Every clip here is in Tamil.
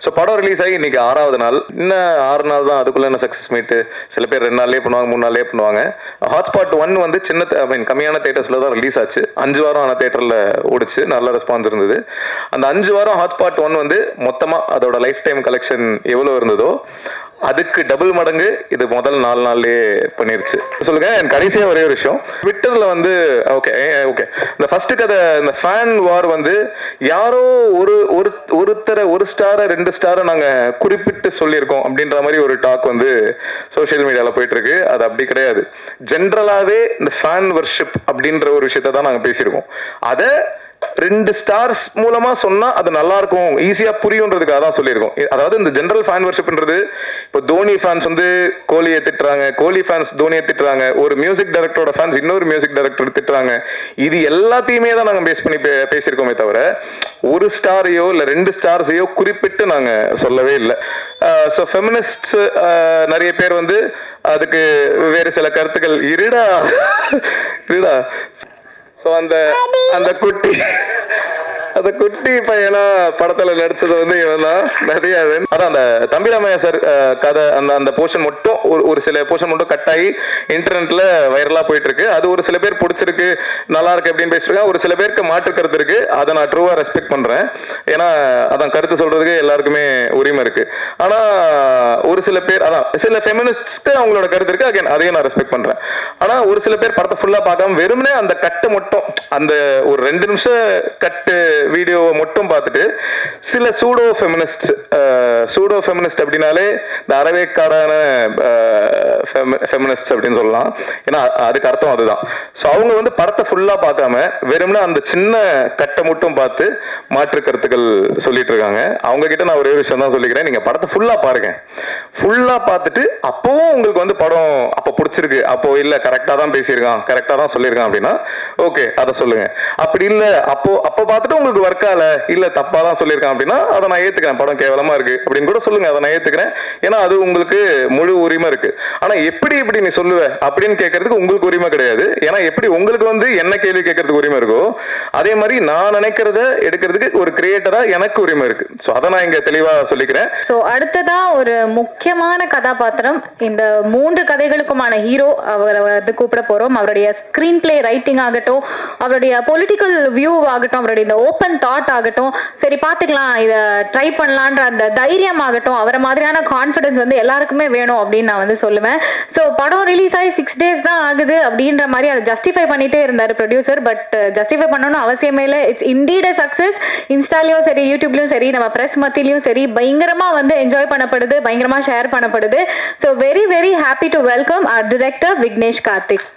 ஸோ படம் ரிலீஸ் ஆகி இன்னைக்கு 6வது நாள். இன்னும் 6 நாள் தான், அதுக்குள்ள என்ன சக்ஸஸ் மீட்டு. சில பேர் 2 நாள்லேயே பண்ணுவாங்க, 3 நாள்லேயே பண்ணுவாங்க. ஹாட்ஸ்பாட் 1 வந்து சின்ன கம்மியான தேட்டர்ஸில் தான் ரிலீஸ் ஆச்சு. 5 வாரம் ஆன தேட்டரில் ஓடிச்சு, நல்ல ரெஸ்பான்ஸ் இருந்தது. அந்த 5 வாரம் ஹாட்ஸ்பாட் 1 வந்து மொத்தமாக அதோட லைஃப் டைம் கலெக்ஷன் எவ்வளோ இருந்ததோ அதுக்கு டபுள் மடங்கு இது முதல் 4 நாள்லயே பண்ணிருச்சு. சொல்லுங்க. கடைசியா ஒரே ஒரு விஷயம், ட்விட்டர்ல வந்து ஓகே இந்த ஃபர்ஸ்ட் கதை, இந்த ஃபேன் வார் வந்து யாரோ ஒருத்தரை 1 ஸ்டாரை 2 ஸ்டாரை நாங்க குறிப்பிட்டு சொல்லியிருக்கோம் அப்படின்ற மாதிரி ஒரு டாக் வந்து சோசியல் மீடியால போயிட்டு இருக்கு. அது அப்படி கிடையாது. ஜென்ரலாவே இந்த ஃபேன் வர்ஷிப் அப்படின்ற ஒரு விஷயத்தை தான் நாங்க பேசியிருக்கோம். அதை 2 ஸ்டார்ஸ் மூலமா சொன்னா அது நல்லா இருக்கும், ஈஸியா புரியுன்றதுக்காக தான் சொல்லியிருக்கோம். அதாவது இந்த ஜெனரல் ஃபேன் வர்ஷிப்ன்றது, இப்போ தோனி ஃபேன்ஸ் வந்து கோலியை திட்டுறாங்க, கோலி ஃபேன்ஸ் தோனியை திட்டுறாங்க, ஒரு மியூசிக் டைரக்டரோட ஃபேன்ஸ் இன்னொரு மியூசிக் டைரக்டர் திட்டுறாங்க. இது எல்லாத்தையுமே தான் நாங்கள் பேஸ் பண்ணி பேசியிருக்கோமே தவிர 1 ஸ்டாரையோ இல்லை 2 ஸ்டார்ஸையோ குறிப்பிட்டு நாங்க சொல்லவே இல்லை. ஸோ ஃபெமினிஸ்ட்ஸ் நிறைய பேர் வந்து அதுக்கு வேறு சில கருத்துக்கள் இருடா. ஸோ அந்த குட்டி பையனா படத்துல நடிச்சது வந்து இவன் தான். நிறைய அதான் அந்த தம்பிராமையா சார் கதை, அந்த போர்ஷன் மட்டும் ஒரு சில போர்ஷன் மட்டும் கட் ஆகி இன்டர்நெட்ல வைரலா போயிட்டு இருக்கு. அது ஒரு சில பேர் பிடிச்சிருக்கு, நல்லா இருக்கு அப்படின்னு பேசிருக்காங்க. ஒரு சில பேருக்கு மாற்று கருத்து இருக்கு. அதை நான் ட்ரூவா ரெஸ்பெக்ட் பண்றேன். ஏன்னா அதான் கருத்து சொல்றதுக்கு எல்லாருக்குமே உரிமை இருக்கு. ஆனா ஒரு சில பேர், அதான் சில ஃபெமினிஸ்ட்க்கு அவங்களோட கருத்து இருக்கு, அதையும் நான் ரெஸ்பெக்ட் பண்றேன். ஆனா ஒரு சில பேர் படத்தை ஃபுல்லா பார்க்காம வெறுமனே அந்த கட்டை மட்டும், அந்த ஒரு 2 நிமிஷம் கட்டு வீடியோவை மட்டும் பார்த்துட்டு சில சூடோ ஃபெமினிஸ்ட் அப்படின்னாலே இந்த அறவேக்காடான ஃபெமினிஸ்ட் அப்படின்னு சொல்லலாம். ஏன்னா அதுக்கு அர்த்தம் அதுதான். ஸோ அவங்க வந்து படத்தை ஃபுல்லா பார்க்காம வெறும்னா அந்த சின்ன கட்டை மட்டும் பார்த்து மாற்று கருத்துக்கள் சொல்லிட்டு இருக்காங்க. அவங்க கிட்ட நான் ஒரே விஷயம் தான் சொல்லிக்கிறேன், நீங்க படத்தை ஃபுல்லா பாருங்க. ஃபுல்லா பார்த்துட்டு அப்பவும் உங்களுக்கு வந்து படம் அப்போ பிடிச்சிருக்கு, அப்போ இல்ல கரெக்டா தான் பேசியிருக்கான், கரெக்டா தான் சொல்லியிருக்கான் அப்படின்னா ஓகே அதை சொல்லுங்க. அப்படி இல்ல அப்போ பார்த்துட்டு உங்களுக்கு ஒர்க் ஆகல, இல்ல தப்பா தான் சொல்லியிருக்கான் அப்படின்னா அதை நான் ஏத்துக்கிறேன், படம் கேவலமா இருக்கு அப்படின்னு கூட சொல்லுங்க, அதை நான் ஏத்துக்கிறேன். ஏன்னா அது உங்களுக்கு முழு உரிமை இருக்கு. ஆனா எப்படி நீ சொல்லுவ அப்படின்னு கேட்கறதுக்கு உங்களுக்கு உரிமை கிடையாது. ஏன்னா எப்படி உங்களுக்கு வந்து என்ன கேள்வி கேட்கறதுக்கு உரிமை இருக்கோ அதே மாதிரி நான் நினைக்கிறத எடுக்கிறதுக்கு ஒரு கிரியேட்டரா எனக்கு உரிமை இருக்கு. ஸோ அதை நான் இங்க தெளிவா சொல்லிக்கிறேன். ஸோ அடுத்ததா ஒரு முக்கியமான கதாபாத்திரம், இந்த 3 கதைகளுக்குமான ஹீரோ, அவரை வந்து கூப்பிட போறோம். அவருடைய ஸ்கிரீன் பிளே ரைட்டிங் ஆகட்டும், அவருடைய பொலிட்டிக்கல் வியூ ஆகட்டும், அவருடைய இந்த ஓப்பன் தாட் ஆகட்டும், சரி பார்த்துக்கலாம் இதை ட்ரை பண்ணலான்ற அந்த தைரியம் ஆகட்டும், அவரை மாதிரியான கான்ஃபிடன்ஸ் வந்து எல்லாருக்குமே வேணும் அப்படின்னு நான் வந்து சொல்லுவேன். ஸோ படம் ரிலீஸ் ஆகி 6 டேஸ் தான் ஆகுது அப்படின்ற மாதிரி அதை ஜஸ்டிஃபை பண்ணிட்டே இருந்தார் ப்ரொடியூசர். பட் ஜஸ்டிஃபை பண்ணணும்னு அவசியமே இல்லை. It's indeed a success. இன்ஸ்டாலையும் சரி, யூடியூப்லையும் சரி, நம்ம ப்ரெஸ் மத்தியிலையும் சரி பயங்கரமா வந்து என்ஜாய் பண்ணப்படுது, பயங்கரமா ஷேர் பண்ணப்படுது. So very very happy to welcome our director Vignesh Karthik.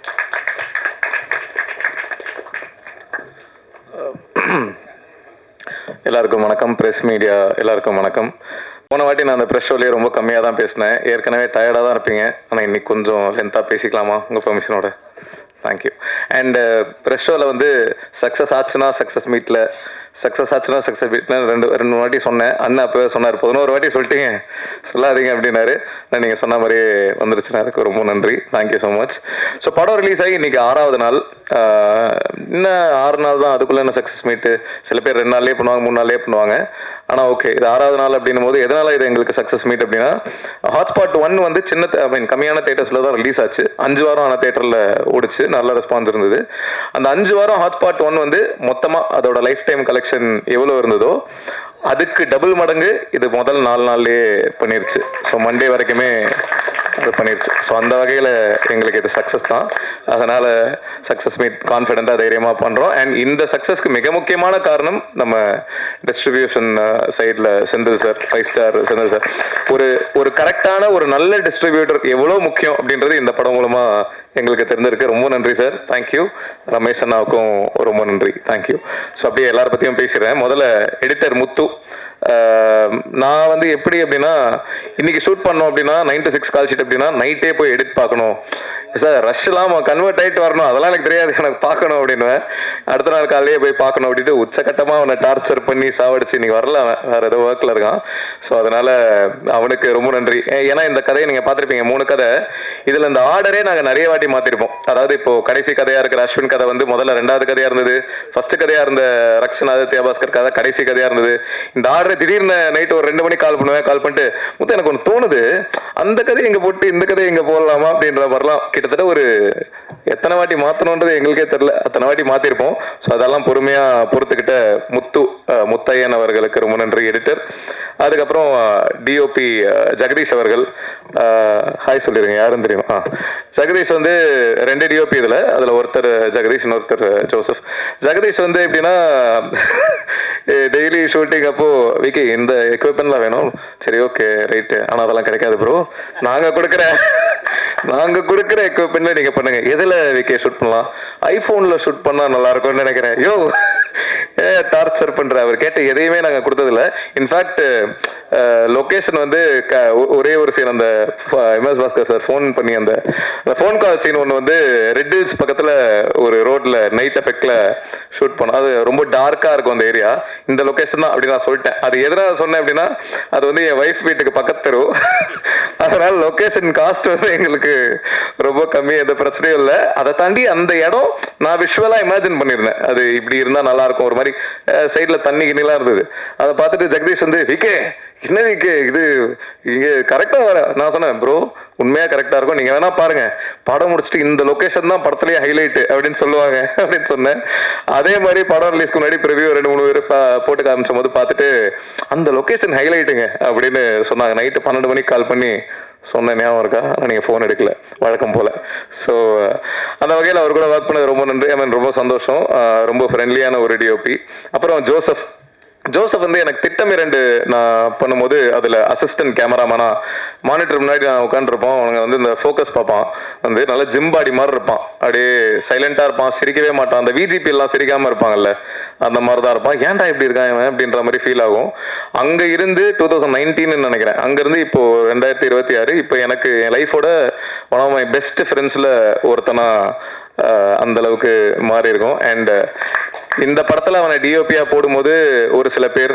எல்லாருக்கும் வணக்கம். பிரஸ் மீடியா எல்லாருக்கும் வணக்கம். போன வாட்டி நான் அந்த ப்ரெஸ் ஷோலேயே ரொம்ப கம்மியாக தான் பேசினேன். ஏற்கனவே டயர்டாக தான் இருப்பீங்க. ஆனால் இன்னைக்கு கொஞ்சம் லென்த்தாக பேசிக்கலாமா உங்கள் பெர்மிஷனோட? தேங்க்யூ. அண்ட் ப்ரெஸ் ஷோவில் வந்து சக்ஸஸ் ஆச்சுன்னா சக்ஸஸ் மீட்டில் ரெண்டு வாட்டி சொன்னேன். அண்ணன் அப்போவே சொன்னார், 11 வாட்டி சொல்லிட்டீங்க, சொல்லாதீங்க அப்படின்னாரு. நீங்கள் சொன்ன மாதிரியே வந்துருச்சுன்னா அதுக்கு ரொம்ப நன்றி. Thank you so much. ஸோ படம் ரிலீஸ் ஆகி இன்னைக்கு 6வது நாள். இன்னும் 6 நாள் தான், அதுக்குள்ள என்ன சக்ஸஸ் மீட்டு. சில பேர் 2 நாள்லேயே பண்ணுவாங்க, 3 நாள்லேயே பண்ணுவாங்க. ஆனால் ஓகே இது 6வது நாள் அப்படின்னும் போது எதனால இது எங்களுக்கு சக்ஸஸ் மீட் அப்படின்னா, ஹாட்ஸ்பாட் 1 வந்து சின்ன கம்மியான தேட்டர்ஸில் தான் ரிலீஸ் ஆச்சு. 5 வாரம் ஆன தேட்டரில் ஓடிச்சு, நல்ல ரெஸ்பான்ஸ் இருந்தது. அந்த 5 வாரம் ஹாட்ஸ்பாட் 1 வந்து மொத்தமாக அதோட லைஃப் டைம் கலெக்ஷன் எவ்வளோ இருந்ததோ அதுக்கு டபுள் மடங்கு இது முதல் 4 நாள்லயே பண்ணிருச்சு. ஸோ மண்டே வரைக்குமே அது பண்ணிருச்சு. ஸோ அந்த வகையில் எங்களுக்கு இது சக்ஸஸ் தான். அதனால சக்ஸஸ் மீட் கான்ஃபிடென்ட்டாக தைரியமாக பண்ணுறோம். அண்ட் இந்த சக்ஸஸ்க்கு மிக முக்கியமான காரணம் நம்ம டிஸ்ட்ரிபியூஷன் சைடில் Senthil sir, 5 star Senthil sir. ஒரு கரெக்டான ஒரு நல்ல டிஸ்ட்ரிபியூட்டர் எவ்வளோ முக்கியம் அப்படின்றது இந்த படம் மூலமாக எங்களுக்கு தெரிஞ்சிருக்கு. ரொம்ப நன்றி சார். தேங்க்யூ. ரமேஷ் அண்ணாவுக்கும் ரொம்ப நன்றி. தேங்க்யூ. ஸோ அப்படியே எல்லார பற்றியும் பேசிடுறேன். முதல்ல எடிட்டர் முத்து. நான் வந்து எப்படி அப்படின்னா, இன்னைக்கு ஷூட் பண்ணோம் அப்படின்னா 9 to 6 கால் ஷீட் அப்படின்னா நைட்டே போய் எடிட் பார்க்கணும் சார், ரஷ்லாம் கன்வெர்ட் ஆகிட்டு வரணும், அதெல்லாம் எனக்கு தெரியாது, எனக்கு பார்க்கணும் அப்படின்னு. அடுத்த நாள் காலையிலேயே போய் பார்க்கணும் அப்படின்ட்டு உச்சக்கட்டமாக அவனை டார்ச்சர் பண்ணி சாவடிச்சு இன்னைக்கு வரல, வேறு ஏதோ ஒர்க்கில் இருக்கான். ஸோ அதனால் அவனுக்கு ரொம்ப நன்றி. ஏன்னா இந்த கதையை நீங்கள் பார்த்துருப்பீங்க, 3 கதை. இதில் இந்த ஆர்டரே நாங்கள் நிறைய வாட்டி மாற்றிருப்போம். அதாவது இப்போது கடைசி கதையாக இருக்கிற அஸ்வின் கதை வந்து முதல்ல 2வது கதையாக இருந்தது, ஃபர்ஸ்ட் கதையாக இருந்த ரக்ஷன் ஆதித்யா பாஸ்கர் கதை கடைசி கதையாக இருந்தது. இந்த யாரு திடீர்னு நைட்டு ஒரு 2 மணிக்கு கால் பண்ணிட்டு முத்து எனக்கு ஒன்று தோணுது, அந்த கதையை எங்க போட்டு இந்த கதையை எங்க போடலாமா அப்படின்ற மாதிரிலாம் கிட்டத்தட்ட ஒரு எத்தனை வாட்டி மாற்றணுன்றது எங்களுக்கே தெரியல, அத்தனை வாட்டி மாற்றிருப்போம். ஸோ அதெல்லாம் பொறுமையாக பொறுத்துக்கிட்ட முத்தையன் அவர்களுக்கு ரொம்ப நன்றி, எடிட்டர். அதுக்கப்புறம் டிஓபி ஜெகதீஷ் அவர்கள், ஹாய் சொல்லிடுங்க, யாரும் தெரியும். ஜெகதீஷ் வந்து 2 டிஓபி இதில், அதில் ஒருத்தர் ஜெகதீஷ், இன்னொருத்தர் ஜோசப். ஜெகதீஷ் வந்து எப்படின்னா டெய்லி ஷூட்டிங் அப்போ விக்கி இந்த எக்யூப்மெண்ட்லாம் வேணும், சரி ஓகே ரைட்டு, ஆனால் அதெல்லாம் கிடைக்காது ப்ரோ, நாங்கள் கொடுக்குற எக்யூப்மெண்ட்ல நீங்க பண்ணுங்க. எதுல விக்கி ஷூட் பண்ணலாம்? ஐபோன்ல ஷூட் பண்ணா நல்லா இருக்கும்னு நினைக்கிறேன். யோ டார்ச்சர் பண்ற. அவர் கேட்ட எதையுமே நாங்க கொடுத்ததில்ல. இன்ஃபேக்ட் லொகேஷன் வந்து ஒரே ஒரு சீன், அந்த எம்எஸ் பாஸ்கர் சார் ஃபோன் பண்ணி அந்த ஃபோன் கால் சீன் ஒன்று வந்து ரெட் ஹில்ஸ் பக்கத்தில் ஒரு ரோட்ல நைட் எஃபெக்ட்ல ஷூட் பண்ணோம். அது ரொம்ப டார்க்கா இருக்கும் அந்த ஏரியா. இந்த லொகேஷன் தான் அப்படி நான் சொல்லிட்டேன். அது எதிராக சொன்னேன் அப்படின்னா அது வந்து என் ஒய்ஃப் வீட்டுக்கு பக்கத்து தெரு. அதனால லொகேஷன் காஸ்ட் வந்து எங்களுக்கு ரொம்ப கம்மி, எந்த பிரச்சனையும் இல்லை. அதை தாண்டி அந்த இடம் நான் விஷுவலா இமேஜின் பண்ணியிருந்தேன், அது இப்படி இருந்தா நல்லா இருக்கும். ஒரு மாதிரி சைட்ல தண்ணி கிண்ணிலாம் இருந்தது. அதை பார்த்துட்டு ஜெகதீஷ் வந்து விக்கே என்ன விக்கே இது இங்க கரெக்டா வர. நான் சொன்னேன் ப்ரோ உண்மையா கரெக்டா இருக்கும், நீங்க வேணா பாருங்க, படம் முடிச்சுட்டு இந்த லொகேஷன் தான் படத்துலயே ஹைலைட் அப்படின்னு சொல்லுவாங்க அப்படின்னு சொன்னேன். அதே மாதிரி படம் ரிலீஸ்க்கு முன்னாடி ப்ரிவியூ 2-3 பேர் போட்டு காமிச்சும் போது பார்த்துட்டு அந்த லொகேஷன் ஹைலைட்டுங்க அப்படின்னு சொன்னாங்க. நைட்டு 12 மணிக்கு கால் பண்ணி சொன்ன ஞாபகம் இருக்கா? ஆனால் நீங்கள் ஃபோன் எடுக்கல வழக்கம் போல். ஸோ அந்த வகையில் அவர் கூட ஒர்க் பண்ணது ரொம்ப நன்றி. ஐ மீன் ரொம்ப சந்தோஷம். ரொம்ப ஃப்ரெண்ட்லியான ஒரு டிஓபி. அப்புறம் ஜோசப் வந்து எனக்கு திட்டம் 2 நான் பண்ணும்போது அதில் அசிஸ்டன்ட் கேமராமேனா மானிட்டர் முன்னாடி நான் உட்காந்துருப்போம். அவங்க வந்து இந்த ஃபோக்கஸ் பார்ப்பான், வந்து நல்லா ஜிம் பாடி மாதிரி இருப்பான், அப்படியே சைலண்டாக இருப்பான், சிரிக்கவே மாட்டான். அந்த விஜிபி எல்லாம் சிரிக்காமல் இருப்பாங்கல்ல, அந்த மாதிரி தான் இருப்பான். ஏன்டா இப்படி இருக்கான் இவன் அப்படின்ற மாதிரி ஃபீல் ஆகும். அங்கே இருந்து 2019 நினைக்கிறேன், அங்கேருந்து இப்போ 2026, இப்போ எனக்கு என் லைஃபோட ஒன் ஆஃப் மை பெஸ்ட் ஃப்ரெண்ட்ஸில் ஒருத்தனா அந்த அளவுக்கு மாறி இருக்கும். அண்ட் இந்த படத்தில் அவனை டிஓபியா போடும்போது ஒரு சில பேர்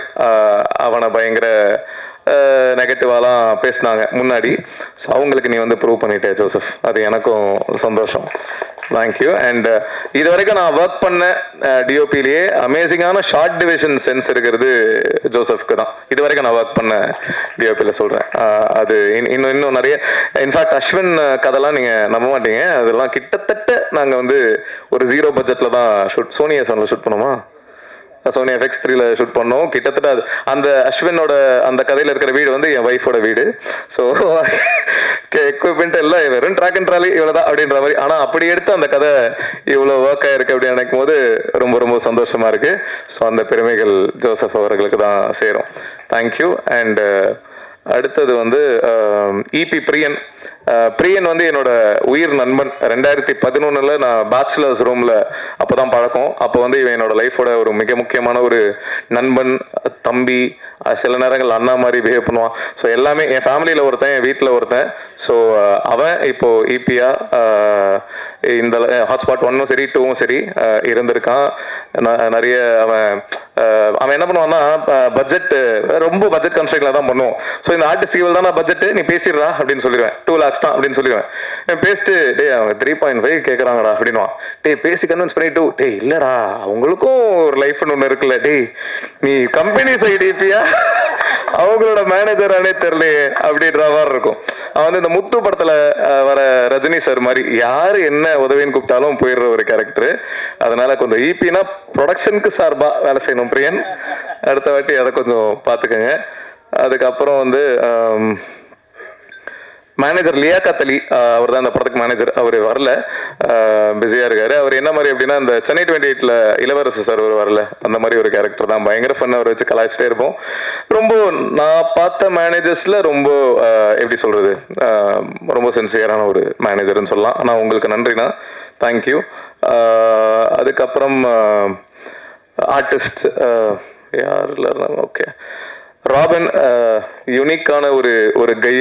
அவனை பயங்கர நெகட்டிவாலாம் பேசினாங்க முன்னாடி. ஸோ அவங்களுக்கு நீ வந்து ப்ரூவ் பண்ணிட்டே ஜோசப், அது எனக்கும் சந்தோஷம். தேங்க்யூ. அண்ட் இது வரைக்கும் நான் ஒர்க் பண்ண டிஓபிலேயே அமேசிங்கான ஷார்ட் டிவிஷன் சென்ஸ் இருக்கிறது ஜோசப்க்கு தான். இது வரைக்கும் நான் ஒர்க் பண்ண டிஓபியில் சொல்கிறேன். அது இன்னும் நிறைய, இன்ஃபேக்ட் அஸ்வின் கதைலாம் நீங்கள் நம்ப மாட்டீங்க, அதெல்லாம் கிட்டத்தட்ட நாங்கள் வந்து ஒரு 0 பட்ஜெட்டில் தான் சோனி எஸ்என்ல ஷூட் பண்ணுமா, சோனி FX3ல ஷூட் பண்ணோம். கிட்டத்தட்ட அது அந்த அஸ்வினோட அந்த கதையில் இருக்கிற வீடு வந்து என் ஒய்ஃபோட வீடு. ஸோ எக்யூப்மெண்ட் எல்லாம் வெறும் ட்ராக் அண்ட் ட்ராலி இவ்வளோதான் அப்படின்ற மாதிரி. ஆனால் அப்படி எடுத்து அந்த கதை இவ்வளோ ஒர்க் ஆயிருக்கு அப்படின்னு நினைக்கும் போது ரொம்ப ரொம்ப சந்தோஷமா இருக்கு. ஸோ அந்த பெருமைகள் ஜோசப் அவர்களுக்கு தான் சேரும். தேங்க்யூ. அண்ட் அடுத்தது வந்து இபி பிரியன் வந்து என்னோட உயிர் நண்பன். 2011 நான் பேச்சுலர்ஸ் ரூமில் அப்போ தான் பழக்கம். அப்போ வந்து இவன் என்னோட லைஃபோட ஒரு மிக முக்கியமான ஒரு நண்பன், தம்பி, சில நேரங்கள் அண்ணா மாதிரி பிஹேவ் பண்ணுவான். ஸோ எல்லாமே என் ஃபேமிலியில் ஒருத்தன், என் வீட்டில் ஒருத்தன். ஸோ அவன் இப்போ இபியா இந்த ஹாட்ஸ்பாட் 1ம் சரி 2ம் சரி இருந்திருக்கான். நிறைய அவன் என்ன பண்ணுவான்னா பட்ஜெட் ரொம்ப பட்ஜெட் கன்ஸ்ட்ரக்ட்ல தான் பண்ணுவோம். ஸோ இந்த ஆர்டிஸ்ட் இவள் தான் பட்ஜெட், நீ பேசிடுறா அப்படின்னு சொல்லிடுவேன். 2 lakhs தான் அப்படின்னு சொல்லிடுவேன். பேசிட்டு டே அவங்க 3.5 கேட்குறாங்கடா அப்படின்வான். டே பேசி கன்வின்ஸ் பண்ணிட்டு டே இல்லடா அவங்களுக்கும் ஒரு லைஃப்னு ஒன்று இருக்குல்ல, டே நீ கம்பெனி சைடு இபியா அவங்களோட மேனேஜரானே தெரியலையே அப்படின்ற மாதிரி இருக்கும். அவன் வந்து இந்த முத்து படத்துல வர ரஜினி சார் மாதிரி யாரு என்ன உதவின்னு கூப்பிட்டாலும் போயிடுற ஒரு கேரக்டர். அதனால கொஞ்சம் இபினா ப்ரொடக்ஷனுக்கு சார்பா வேலை செய்யணும் பிரியன், அடுத்த வாட்டி அதை கொஞ்சம் பார்த்துக்கோங்க. அதுக்கப்புறம் வந்து மேனேஜர் லியாக்கத் அலி, அவர் தான் இந்த படத்துக்கு மேனேஜர். அவர் வரல, பிஸியாக இருக்காரு. அவர் என்ன மாதிரி அப்படின்னா இந்த சென்னை 28ல் இளவரசு சார் வரல, அந்த மாதிரி ஒரு கேரக்டர் தான். பயங்கர ஃபன், அவரை வச்சு கலாய்ச்சிட்டே இருப்போம். ரொம்ப நான் பார்த்த மேனேஜர்ஸில் ரொம்ப எப்படி சொல்கிறது, ரொம்ப சின்சியரான ஒரு மேனேஜர்னு சொல்லலாம். ஆனால் உங்களுக்கு நன்றிண்ணா, தேங்க்யூ. அதுக்கப்புறம் ஆர்டிஸ்ட் யார் இல்லை, ஓகே ராபின், யூனிக்கான ஒரு கை.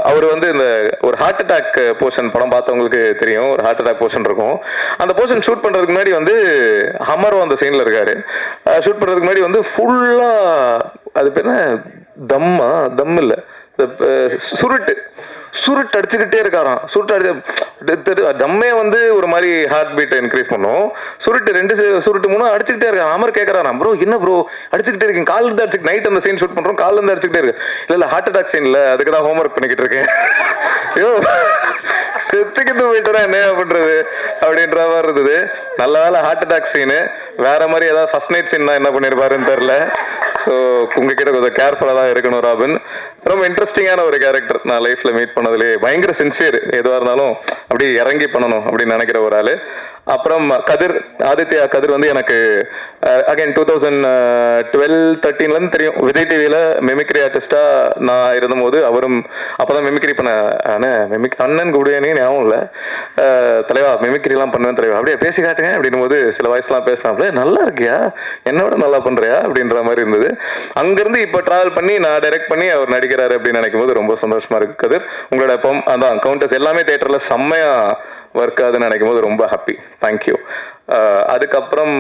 அவர் வந்து இந்த ஒரு ஹார்ட் அட்டாக் போர்ஷன் படம் பார்த்தவங்களுக்கு தெரியும், ஒரு ஹார்ட் அட்டாக் போர்ஷன் இருக்கும். அந்த போர்ஷன் ஷூட் பண்ணுறதுக்கு முன்னாடி வந்து ஹமரும் அந்த சீனில் இருக்காரு. ஷூட் பண்ணுறதுக்கு முன்னாடி வந்து ஃபுல்லாக அது பேர் என்ன தம் இல்லை சுருட்டு சுருட்டு அடிச்சுக்கிட்டே இருக்காராம். சுருட்டு அடிச்சு தம்மே வந்து ஒரு மாதிரி ஹார்ட் பீட்டை இன்க்ரீஸ் பண்ணும். சுருட்டு 2 சுருட்டு 3 அடிச்சுக்கிட்டே இருக்கான். அமர் கேட்கறான், ப்ரோ என்ன ப்ரோ அடிச்சுக்கிட்டே இருக்கீங்க, காலில் இருந்து அடிச்சு நைட் அந்த சீன் ஷூட் பண்றோம், காலில் இருந்து அடிச்சுக்கிட்டே இருக்கு. இல்ல ஹார்ட் அட்டாக் சீன் இல்ல, அதுக்கு தான் ஹோம்ஒர்க் பண்ணிக்கிட்டு இருக்கேன். ஐயோ செத்துக்கிட்டு போயிட்டா என்ன பண்றது அப்படின்ற மாதிரி இருந்தது. நல்ல வேலை ஹார்ட் அட்டாக் சீனு, வேற மாதிரி ஏதாவது ஃபர்ஸ்ட் நைட் சீன் தான் என்ன பண்ணிருப்பாருன்னு தெரியல. ஸோ உங்ககிட்ட கொஞ்சம் கேர்ஃபுல்லாக தான் இருக்கணும் ராபின். ரொம்ப இன்ட்ரெஸ்டிங்கான ஒரு கேரக்டர், நான் லைஃப்ல மீட் பண்ணதுலேயே பயங்கர சின்சியர், எதுவாக இருந்தாலும் அப்படி இறங்கி பண்ணணும் அப்படின்னு நினைக்கிற ஒரு ஆள். அப்புறம் கதிர், ஆதித்யா கதிர் வந்து எனக்கு அகைன் 2012-13 தெரியும். விஜய் டிவியில் மிமிக்ரி ஆர்டிஸ்டாக நான் இருந்தபோது அவரும் அப்போ தான் மிமிக்ரி பண்ண அண்ணன் கூடியனே ஞாபகம் இல்லை, தலைவா மிமிக்ரிலாம் பண்ணுவேன் தலைவா, அப்படியே பேசி காட்டுங்க அப்படின்னும் போது சில வாய்ஸ்லாம் பேசினாப்ல, நல்லா இருக்கியா என்னோட நல்லா பண்ணுறியா அப்படின்ற மாதிரி இருந்தது. அங்கேருந்து இப்போ ட்ராவல் பண்ணி நான் டைரக்ட் பண்ணி அவர் நடிக்கிறாரு அப்படின்னு நினைக்கும் போது ரொம்ப சந்தோஷமா இருக்கு. கதிர் உங்களோட அதான் கவுண்டர்ஸ் எல்லாமே தேட்டரில் செம்மையா ஒர்க் ஆகுதுன்னு நினைக்கும் போது ரொம்ப ஹாப்பி. தேங்க்யூ. அதுக்கப்புறம்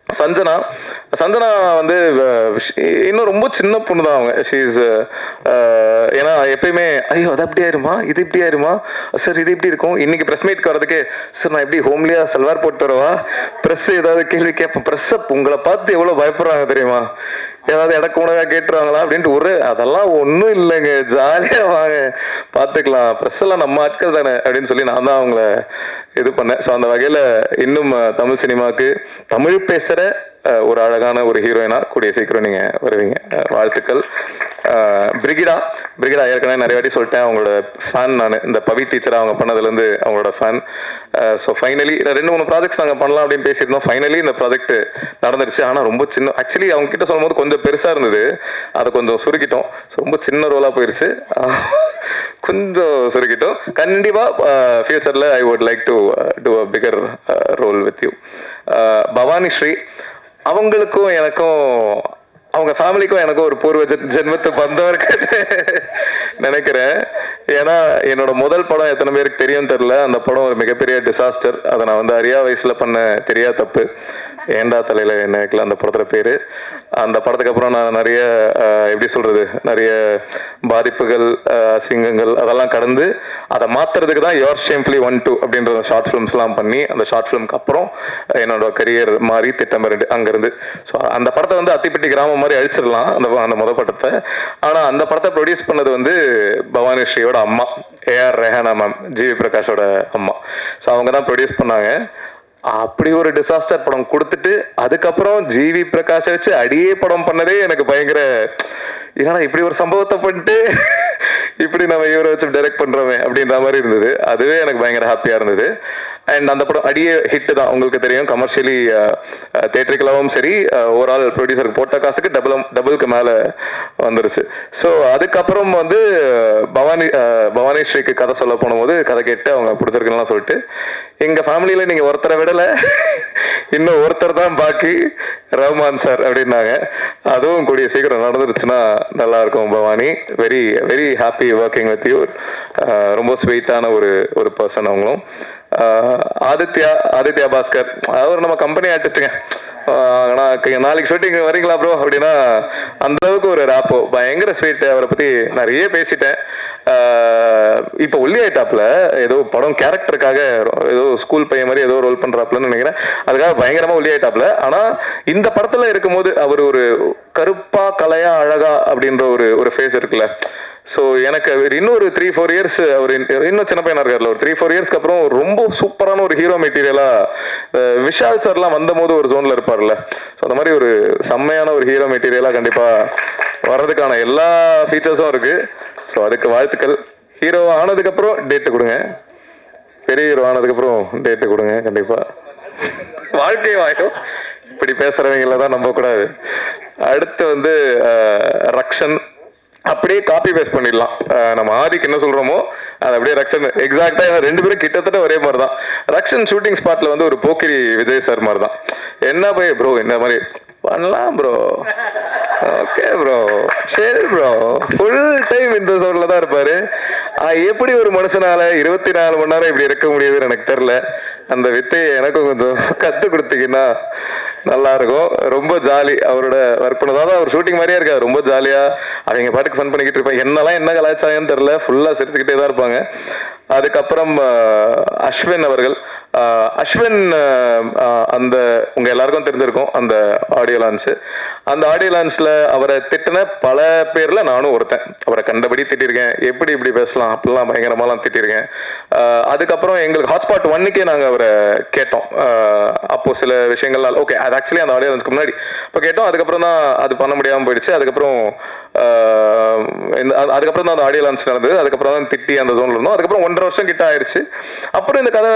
சஞ்சனா வந்து இன்னும் ரொம்ப சின்ன பொண்ணு தான் அவங்க. ஷீஸ் ஏன்னா எப்பயுமே ஐயோ அது அப்படி ஆயிருமா, இது இப்படி ஆயிருமா சார், இது இப்படி இருக்கும். இன்னைக்கு ப்ரெஸ் மீட்க்கு வரதுக்கு சார் நான் எப்படி ஹோம்லியா சல்வார் போட்டு வரவா, ப்ரெஸ் ஏதாவது கேள்வி கேட்பேன், ப்ரெஸ் உங்களை பார்த்து எவ்வளோ பயப்படுறாங்க தெரியுமா, ஏதாவது இடக்கு உணவா கேட்டுருவாங்களா அப்படின்ட்டு அதெல்லாம் ஒன்றும் இல்லைங்க, ஜாலியாக வாங்க பார்த்துக்கலாம், ப்ரெஸ் எல்லாம் நம்ம ஆட்கள் தானே அப்படின்னு சொல்லி நான் தான் அவங்கள இது பண்ணேன். ஸோ அந்த வகையில் இன்னும் தமிழ் சினிமாவுக்கு தமிழ் பேசுகிற ஒரு அழகான ஒரு ஹீரோயினா கூடிய சீக்கிரம் நீங்கள் வருவீங்க, வாழ்த்துக்கள். பிரிகிடா ஏற்கனவே நிறைய வாட்டி சொல்லிட்டேன், அவங்களோட ஃபேன் நான். இந்த பவி டீச்சராக அவங்க பண்ணதுலேருந்து அவங்களோட ஃபேன். ஸோ ஃபைனலி 2-3 ப்ராஜெக்ட்ஸ் நாங்கள் பண்ணலாம் அப்படின்னு பேசியிருந்தோம். ஃபைனலி இந்த ப்ராஜெக்ட் நடந்துருச்சு. ஆனால் ரொம்ப சின்ன, ஆக்சுவலி அவங்க கிட்ட சொல்லும் போது கொஞ்சம் பெருசாக இருந்தது, அதை கொஞ்சம் சுருக்கிட்டோம். ஸோ ரொம்ப சின்ன ரோலாக போயிடுச்சு, கொஞ்சம் சுருக்கிட்டோம். கண்டிப்பாக ஃபியூச்சரில் I would like to do a bigger role with you. Bhavani Sri, அவங்களுக்கும் எனக்கும் அவங்க ஃபேமிலிக்கும் எனக்கும் ஒரு பூர்வ ஜென்மத்து பந்தம் இருக்குன்னு நினைக்கிறேன். ஏன்னா என்னோட முதல் படம் எத்தனை பேருக்கு தெரியும் தெரியல, அந்த படம் ஒரு மிகப்பெரிய டிசாஸ்டர். அதை நான் வந்து அரியா வயசுல பண்ண தெரியா தப்பு, ஏண்டா தலையில என்ன வைக்கல அந்த படத்துல பேரு. அந்த படத்துக்கு அப்புறம் நான் நிறைய எப்படி சொல்றது, நிறைய பாதிப்புகள், அசிங்கங்கள் அதெல்லாம் கடந்து அதை மாத்துறதுக்கு தான் யோர் ஷேம்ஃபுல்லி 1-2 அப்படின்ற ஷார்ட் ஃபிலிம்ஸ்லாம் பண்ணி, அந்த ஷார்ட் ஃபிலிம்க்கு அப்புறம் என்னோட கரியர் மாறி திட்டம் அங்கிருந்து. ஸோ அந்த படத்தை வந்து அத்திப்பட்டி கிராமம் மாதிரி அழிச்சிடலாம் அந்த முதல் படத்தை. ஆனால் அந்த படத்தை ப்ரொடியூஸ் பண்ணது வந்து பவானி ஸ்ரீயோட அம்மா, ஏஆர் ரெஹானா மேம், ஜிவி பிரகாஷோட அம்மா. ஸோ அவங்க தான் ப்ரொடியூஸ் பண்ணாங்க. அப்படி ஒரு டிசாஸ்டர் படம் கொடுத்துட்டு அதுக்கப்புறம் ஜிவி பிரகாஷை வச்சு அடியே படம் பண்ணதே எனக்கு பயங்கர, ஏன்னா இப்படி ஒரு சம்பவத்தை பண்ணிட்டு இப்படி நம்ம இவரை வச்சு டைரக்ட் பண்றோமே அப்படின்ற மாதிரி இருந்தது. அதுவே எனக்கு பயங்கர ஹாப்பியா இருந்தது. அண்ட் அந்த படம் அடியே ஹிட் தான், உங்களுக்கு தெரியும். கமர்ஷியலி தேட்டரிக்கலாவும் சரி, ஓவரால் ப்ரொடியூசருக்கு போட்ட காசுக்கு டபுளுக்கு மேலே வந்துருச்சு. ஸோ அதுக்கப்புறம் வந்து பவானி ஸ்ரீக்கு கதை சொல்ல போனபோது கதை கேட்டு அவங்க பிடிச்சிருக்குலாம் சொல்லிட்டு, எங்கள் ஃபேமிலியில் நீங்கள் ஒருத்தரை விடலை, இன்னும் ஒருத்தர் தான் பாக்கி, ரஹ்மான் சார் அப்படின்னாங்க. அதுவும் கூடிய சீக்கிரம் நடந்துருச்சுன்னா நல்லா இருக்கும் Bhavani. Very very happy working with you. ரொம்ப ஸ்வீட்டான ஒரு பர்சன் அவங்களும். ஆதித்யா பாஸ்கர், அவர் நம்ம கம்பெனி ஆர்டிஸ்ட்டுங்க. ஆனால் நாளைக்கு ஷூட்டிங் வரீங்களா ப்ரோ அப்படின்னா அந்த அளவுக்கு ஒரு ராப்போ, பயங்கர ஸ்வீட்டு. அவரை பற்றி நிறைய பேசிட்டேன். இப்போ ஒல்லி ஆயிட்டாப்ல, ஏதோ படம் கேரக்டருக்காக ஏதோ ஸ்கூல் பையன் மாதிரி ஏதோ ரோல் பண்ணுறாப்புலன்னு நினைக்கிறேன், அதுக்காக பயங்கரமாக ஒல்லி ஆயிட்டாப்ல. ஆனால் இந்த படத்தில் இருக்கும்போது அவர் ஒரு கருப்பா கலையா அழகா அப்படின்ற ஒரு ஃபேஸ் இருக்குல்ல. ஸோ எனக்கு இன்னொரு 3-4 இயர்ஸ், அவர் இன்னும் சின்ன பையனா இருக்காருல்ல, ஒரு 3-4 இயர்ஸ்க்கு அப்புறம் ரொம்ப சூப்பரான ஒரு ஹீரோ மெட்டீரியலா விஷால் சார்லாம் வந்த போது ஒரு ஜோன்ல இருப்பார்ல. ஸோ அந்த மாதிரி ஒரு செம்மையான ஒரு ஹீரோ மெட்டீரியலா கண்டிப்பா வர்றதுக்கான எல்லா ஃபீச்சர்ஸும் இருக்கு. ஸோ அதுக்கு வாழ்த்துக்கள். ஹீரோ ஆனதுக்கு அப்புறம் டேட்டு கொடுங்க, பெரிய ஹீரோ ஆனதுக்கு அப்புறம் டேட்டு கொடுங்க கண்டிப்பா. வாழ்க்கை வாயும் இப்படி பேசுறவங்கள தான் நம்ப கூடாது. அடுத்து வந்து ரக்ஷன், அப்படியே காப்பி பேஸ்ட் பண்ணிடலாம். நம்ம ஆதிக்கு என்ன சொல்றோமோ அது அப்படியே ரக்ஷன் எக்ஸாக்டா 2 பேரும் கிட்டத்தட்ட ஒரே மாதிரி தான். ரக்ஷன் ஷூட்டிங் ஸ்பாட்ல வந்து ஒரு போக்கிரி விஜய் சார் மாதிரி தான். என்ன போய் ப்ரோ இந்த மாதிரி பண்ணலாம் ப்ரோ, ஓகே ப்ரோ, சரி ப்ரோ, ஃபுல் டைம் இந்த சோன்ல தான் இருப்பாரு. எப்படி ஒரு மனுஷனால 24 மணி நேரம் இப்படி இருக்க முடியுதுன்னு எனக்கு தெரியல. அந்த வித்தையை எனக்கும் கொஞ்சம் கத்து கொடுத்தீங்கன்னா நல்லா இருக்கும். ரொம்ப ஜாலி அவரோட ஒர்க் பண்ணது. அதாவது அவர் ஷூட்டிங் மாதிரியே இருக்காது, ரொம்ப ஜாலியாக அவங்க பாட்டுக்கு ஃபன் பண்ணிக்கிட்டு இருப்பாங்க. என்னெல்லாம் என்ன கலாச்சாரம்னு தெரில, ஃபுல்லாக சிரிச்சுக்கிட்டே தான் இருப்பாங்க. அதுக்கப்புறம் அஸ்வின் அவர்கள். அஸ்வின் அந்த உங்கள் எல்லாருக்கும் தெரிஞ்சிருக்கும் அந்த ஆடியோ லான்ச்சு. அந்த ஆடியோ லான்ச்சில் அவரை திட்டின பல பேரில் நானும் ஒருத்தன். அவரை கண்டபடி திட்டிருக்கேன், எப்படி இப்படி பேசலாம் அப்படிலாம் பயங்கரமாலாம் திட்டிருக்கேன். அதுக்கப்புறம் எங்களுக்கு ஹாட்ஸ்பாட் 1க்கே நாங்கள் அவரை கேட்டோம். அப்போது சில விஷயங்கள்லாம் ஓகே, அது ஆக்சுவலி அந்த ஆடியோ லான்ச்சுக்கு முன்னாடி இப்போ கேட்டோம். அதுக்கப்புறம் தான் அது பண்ண முடியாமல் போயிடுச்சு. அதுக்கப்புறம் அதுக்கப்புறம் தான் அந்த ஆடியோ லான்ச் நடந்தது. அதுக்கப்புறம் தான் திட்டி அந்த ஜோனில் இருந்தோம். அதுக்கப்புறம் 1.5 வருஷம் கிட்ட ஆயிடுச்சு. அப்புறம் இந்த கதை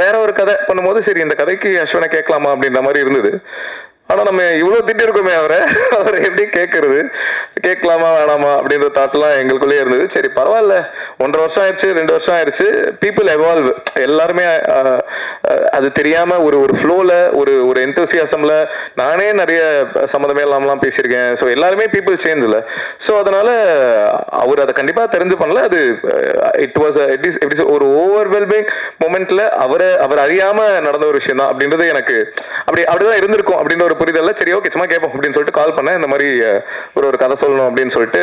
வேற ஒரு கதை பண்ணும்போது சரி இந்த கதைக்கு அஸ்வினை கேட்கலாமா அப்படின்ற மாதிரி இருந்தது. ஆனால் நம்ம இவ்வளோ திட்டி இருக்கோமே அவரை எப்படி கேட்கலாமா வேணாமா அப்படின்ற தாட்லாம் எங்களுக்குள்ளேயே இருந்தது. சரி பரவாயில்ல, 1.5 வருஷம் ஆயிடுச்சு, 2 வருஷம் ஆயிடுச்சு, பீப்புள் எவால்வ். எல்லாருமே அது தெரியாமல் ஒரு ஃப்ளோவில் ஒரு எந்தூசியாசமில் நானே நிறைய சம்மந்தமே இல்லாமலாம் பேசியிருக்கேன். ஸோ எல்லாருமே பீப்புள் சேஞ்சில். ஸோ அதனால் அவர் அதை கண்டிப்பாக தெரிஞ்சு பண்ணல. அது இட் வாஸ் எப்படி ஒரு ஓவர்வெல்மிங் மொமெண்ட்டில் அவர் அறியாமல் நடந்த ஒரு விஷயம் தான் அப்படின்றது எனக்கு அப்படிதான் இருந்திருக்கும் அப்படின்ற ஒரு புரிதல்ல சரி ஓகே சும்மா கேட்போம் அப்படின்னு சொல்லிட்டு கால் பண்ணேன். இந்த மாதிரி ஒரு கதை சொல்லணும் அப்படின்னு சொல்லிட்டு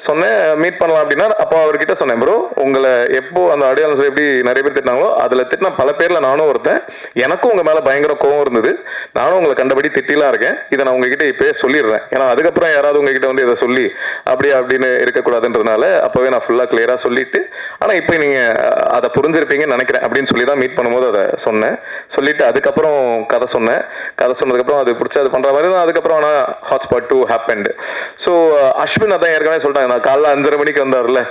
சொன்னேன், மீட் பண்ணலாம் அப்படின்னா. அப்போ அவர்கிட்ட சொன்னேன், ப்ரோ உங்களை எப்போ அந்த ஆடியோ லான்ச்ல எப்படி நிறைய பேர் திட்டினாங்களோ அதில் திட்டின பல பேரில் நானும் ஒருத்தன். எனக்கும் உங்கள் மேலே பயங்கர கோவம் இருந்தது. நானும் உங்களை கண்டபடி திட்டிலாம் இருக்கேன். இதை நான் உங்ககிட்ட இப்போயே சொல்லிடுறேன். ஏன்னா அதுக்கப்புறம் யாராவது உங்ககிட்ட வந்து இதை சொல்லி அப்படின்னு இருக்கக்கூடாதுன்றதுனால அப்போவே நான் ஃபுல்லாக கிளியராக சொல்லிட்டு, ஆனால் இப்போ நீங்கள் அதை புரிஞ்சிருப்பீங்கன்னு நினைக்கிறேன் அப்படின்னு சொல்லி தான் மீட் பண்ணும்போது அதை சொன்னேன். சொல்லிட்டு அதுக்கப்புறம் கதை சொன்னதுக்கப்புறம் அது பிடிச்சி அது பண்ணுற மாதிரி தான். அதுக்கப்புறம் ஆனால் ஹாட்ஸ்பாட் 2 ஹேப்பன்டு. ஸோ அஸ்வின் அதான் ஏற்கனவே சொல்லிட்டாங்க, நான் காலைல 5:30 மணிக்கு வந்தார்ல,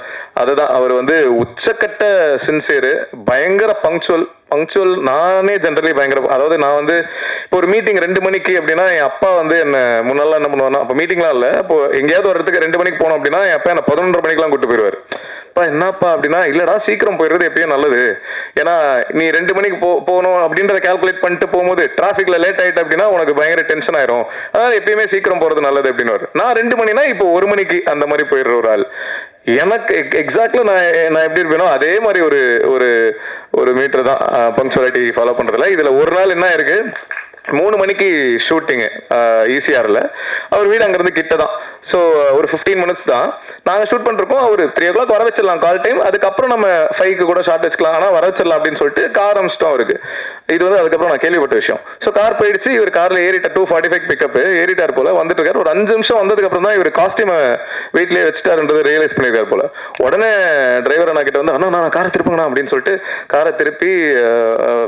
அதுதான் அவர் வந்து உச்சக்கட்ட சின்சியரு, பயங்கர பங்க்சுவல். நானே ஜென்ரலி பயங்கர, அதாவது நான் வந்து இப்போ ஒரு மீட்டிங் 2 மணிக்கு அப்படின்னா என் அப்பா வந்து என்ன முன்னாலாம் என்ன பண்ணுவார்னா, அப்போ மீட்டிங்லாம் இல்லை, இப்போ எங்கேயாவது வரதுக்கு 2 மணிக்கு போனோம் அப்படின்னா என் அப்பா என்ன 11:30 மணிக்கெலாம் கூப்பிட்டு போயிடுவார். அப்பா என்னப்பா அப்படின்னா, இல்லைடா சீக்கிரம் போயிடுறது எப்பயும் நல்லது, ஏன்னா நீ 2 மணிக்கு போகணும் அப்படின்றத கால்குலேட் பண்ணிட்டு போகும்போது டிராஃபிக்ல லேட் ஆகிட்டு அப்படின்னா உனக்கு பயங்கர டென்ஷன் ஆயிரும், அதாவது எப்பயுமே சீக்கிரம் போகிறது நல்லது அப்படின்னு. நான் 2 மணினா இப்போ 1 மணிக்கு அந்த மாதிரி போயிடுற ஒரு ஆள். எனக்கு எக்ஸாக்ட்லி நான் எப்படி இருப்பேனோ அதே மாதிரி ஒரு மீட்டர் தான் பங்க்சுவாலிட்டி ஃபாலோ பண்ணுறதுல. இதில் ஒரு நாள் என்ன இருக்கு, 3 மணிக்கு ஷூட்டிங்கு ஈசிஆரில். அவர் வீடு அங்கேருந்து கிட்ட தான். ஸோ ஒரு 15 மினிட்ஸ் தான் நாங்கள் ஷூட் பண்ணிருக்கோம். அவர் 3 o'clock வர வச்சிடலாம் கால் டைம், அதுக்கப்புறம் நம்ம 5க்கு கூட ஷார்ட் வச்சுக்கலாம், ஆனால் வர வச்சிடலாம் அப்படின்னு சொல்லிட்டு கார் அமிச்சிட்டோம் அவருக்கு. இது வந்து அதுக்கப்புறம் நான் கேள்விப்பட்ட விஷயம். ஸோ கார் போயிடுச்சு, இவர் காரில் ஏறிட்டார். 2:45 பிக்கப்பு ஏறிட்டார் போல, வந்துட்டு இருக்காரு. ஒரு 5 நிமிஷம் வந்ததுக்கப்புறம் தான் இவர் காஸ்டியூமை வீட்லேயே வச்சுட்டாருன்றது ரியலைஸ் பண்ணியிருக்காரு போல. உடனே டிரைவர் அண்ணா கிட்ட வந்து, அண்ணா நான் காரை திருப்புங்கண்ணா அப்படின்னு சொல்லிட்டு காரை திருப்பி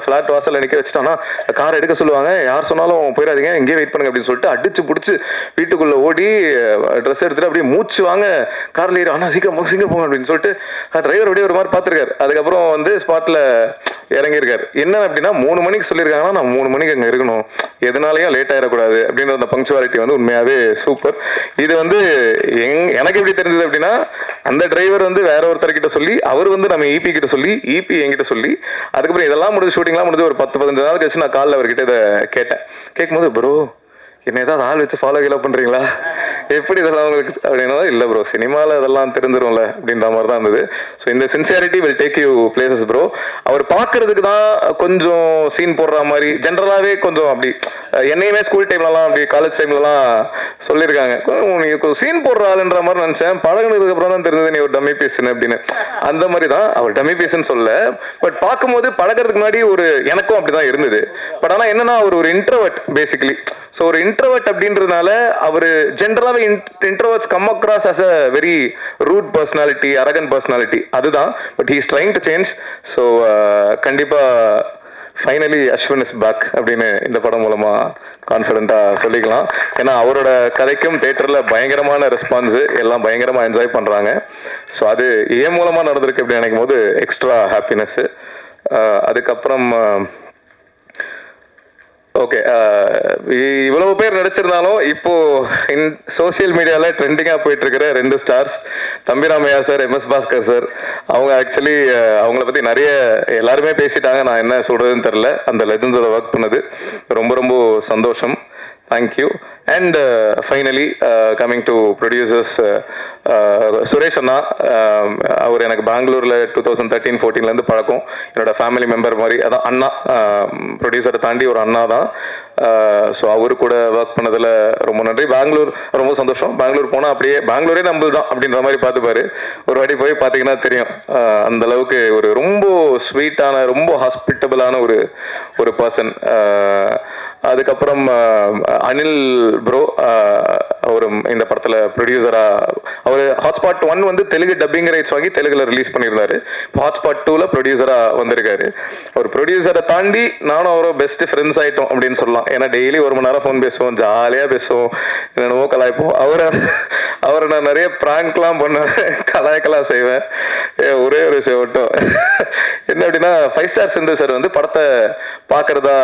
ஃப்ளாட் வாசலில் நிற்க வச்சுட்டான்னா, காரை எடுக்க சொல்லுவாங்க, யார் சொன்னாலும் போயிடாதீங்க, இங்கே வெயிட் பண்ணுங்க அப்படின்னு சொல்லிட்டு அடிச்சு பிடிச்சி வீட்டுக்குள்ளே ஓடி ட்ரெஸ் எடுத்துட்டு அப்படியே மூச்சு வாங்க காரில் ஏறி, ஆனால் சீக்கிரம் போங்க அப்படின்னு சொல்லிட்டு டிரைவர் அப்படியே ஒரு மாதிரி பார்த்துருக்காரு. அதுக்கப்புறம் வந்து ஸ்பாட்டில் இறங்கியிருக்காரு. என்ன அப்படின்னா 3 மணிக்கு சொல்லியிருக்காங்கன்னா நான் 3 மணிக்கு அங்கே இருக்கணும், எதனாலையும் லேட் ஆகிடக்கூடாது அப்படின்ற அந்த பங்க்சுவாலிட்டி வந்து உண்மையாகவே சூப்பர். இது வந்து எனக்கு எப்படி தெரிஞ்சது அப்படின்னா, அந்த டிரைவர் வந்து வேற ஒருத்தர்கிட்ட சொல்லி, அவர் வந்து நம்ம ஈபி கிட்ட சொல்லி, ஈபி என்கிட்ட சொல்லி, அதுக்கப்புறம் இதெல்லாம் முடிஞ்சு ஷூட்டிங்லாம் முடிஞ்சு ஒரு 10-15 நாள் கழிச்சு நான் காலில் அவர்கிட்ட இதை கேட்கும்போது, ப்ரோ என்ன ஏதாவது ஆள் வச்சு ஃபாலோ பண்ணுறீங்களா, எப்படி இதெல்லாம் உங்களுக்கு அப்படின்னா, இல்லை ப்ரோ சினிமாவில் இதெல்லாம் தெரிஞ்சிரும்ல அப்படின்ற மாதிரி தான் இருந்தது. ஸோ இந்த sincerity will take you places bro. அவர் பார்க்கறதுக்கு தான் கொஞ்சம் சீன் போடுற மாதிரி, ஜென்ரலாகவே கொஞ்சம் அப்படி என்னையுமே ஸ்கூல் டைம்லலாம் அப்படி காலேஜ் டைம்லலாம் சொல்லியிருக்காங்க, நீங்கள் சீன் போடுற ஆளுன்ற மாதிரி நினச்சேன். பழகினதுக்கு அப்புறம் தான் தெரிஞ்சது நீ ஒரு டம்மி பீஸ்ன்னு அப்படின்னு. அந்த மாதிரி தான் அவர் டம்மி பீஸ்ன்னு சொல்ல, பட் பார்க்கும்போது பழகிறதுக்கு முன்னாடி எனக்கும் அப்படி தான் இருந்தது. பட் ஆனால் என்னன்னா அவர் ஒரு இன்ட்ரோவர்ட் பேசிக்கலி. ஸோ ஒரு இன்ட்ரோவர்ட் அப்படின்றதுனால அவர் ஜென்ரலாகவே introverts come across as a very rude personality, arrogant personality, அதுதான். But he is trying to change. So கண்டிப்பாக ஃபைனலி அஸ்வின் இஸ் பேக் அப்படின்னு இந்த படம் மூலமாக கான்ஃபிடென்ட்டாக சொல்லிக்கலாம். ஏன்னா அவரோட கதைக்கும் தேட்டரில் பயங்கரமான ரெஸ்பான்ஸு, எல்லாம் பயங்கரமாக என்ஜாய் பண்ணுறாங்க. ஸோ அது ஏன் மூலமாக நடந்திருக்கு அப்படின்னு நினைக்கும் போது எக்ஸ்ட்ரா ஹாப்பினஸ்ஸு. அதுக்கப்புறம் ஓகே, இவ்வளவு பேர் நடிச்சிருந்தாலும் இப்போ சோசியல் மீடியாவில் ட்ரெண்டிங்காக போயிட்டு இருக்கிற 2 stars, Thambi Ramaiah sir, MS Bhaskar sir. அவங்க ஆக்சுவலி அவங்கள பற்றி நிறைய எல்லாருமே பேசிட்டாங்க, நான் என்ன சொல்கிறதுன்னு தெரில. அந்த லெஜண்ட்ஸோட ஒர்க் பண்ணது ரொம்ப ரொம்ப சந்தோஷம். Thank you. And finally coming to producers, Suresh அண்ணா. அவர் எனக்கு பெங்களூரில் 2013-14 பழக்கம். என்னோட ஃபேமிலி மெம்பர் மாதிரி, அதான் அண்ணா, ப்ரொடியூசரை தாண்டி ஒரு அண்ணா தான். ஸோ அவரு கூட ஒர்க் பண்ணதில் ரொம்ப நன்றி. பெங்களூர் ரொம்ப சந்தோஷம். பெங்களூர் போனால் அப்படியே பெங்களூரே நம்மள் தான் அப்படின்ற மாதிரி பார்த்துப்பாரு. ஒரு வாட்டி போய் பார்த்தீங்கன்னா தெரியும். அந்த அளவுக்கு ஒரு ரொம்ப ஸ்வீட்டான, ரொம்ப ஹாஸ்பிட்டபிளான ஒரு பர்சன். அதுக்கப்புறம் அனில் ப்ரோ, அவர் இந்த படத்தில் ப்ரொடியூசராக, அவர் ஹாட்ஸ்பாட் 1 வந்து தெலுங்கு டப்பிங் ரைட்ஸ் வாங்கி தெலுங்குல ரிலீஸ் பண்ணியிருந்தாரு. ஹாட்ஸ்பாட் 2ல ப்ரொடியூசராக வந்திருக்காரு. ஒரு ப்ரொடியூசரை தாண்டி நானும் அவரும் பெஸ்ட் ஃப்ரெண்ட்ஸ் ஆகிட்டோம் அப்படின்னு சொல்லலாம். ஏன்னா டெய்லி 1 மணி நேரம் ஃபோன் பேசுவோம், ஜாலியாக பேசுவோம், என்னென்னவோ கலாய்ப்போம். அவரை நான் நிறைய ப்ராங்க்லாம் பண்ணுவேன், கலாய்க்கலாம் செய்வேன். ஒரே ஒரு விஷயம் மட்டும் என்ன அப்படின்னா, 5 ஸ்டார் செந்தில் சார் வந்து படத்தை பார்க்கறதா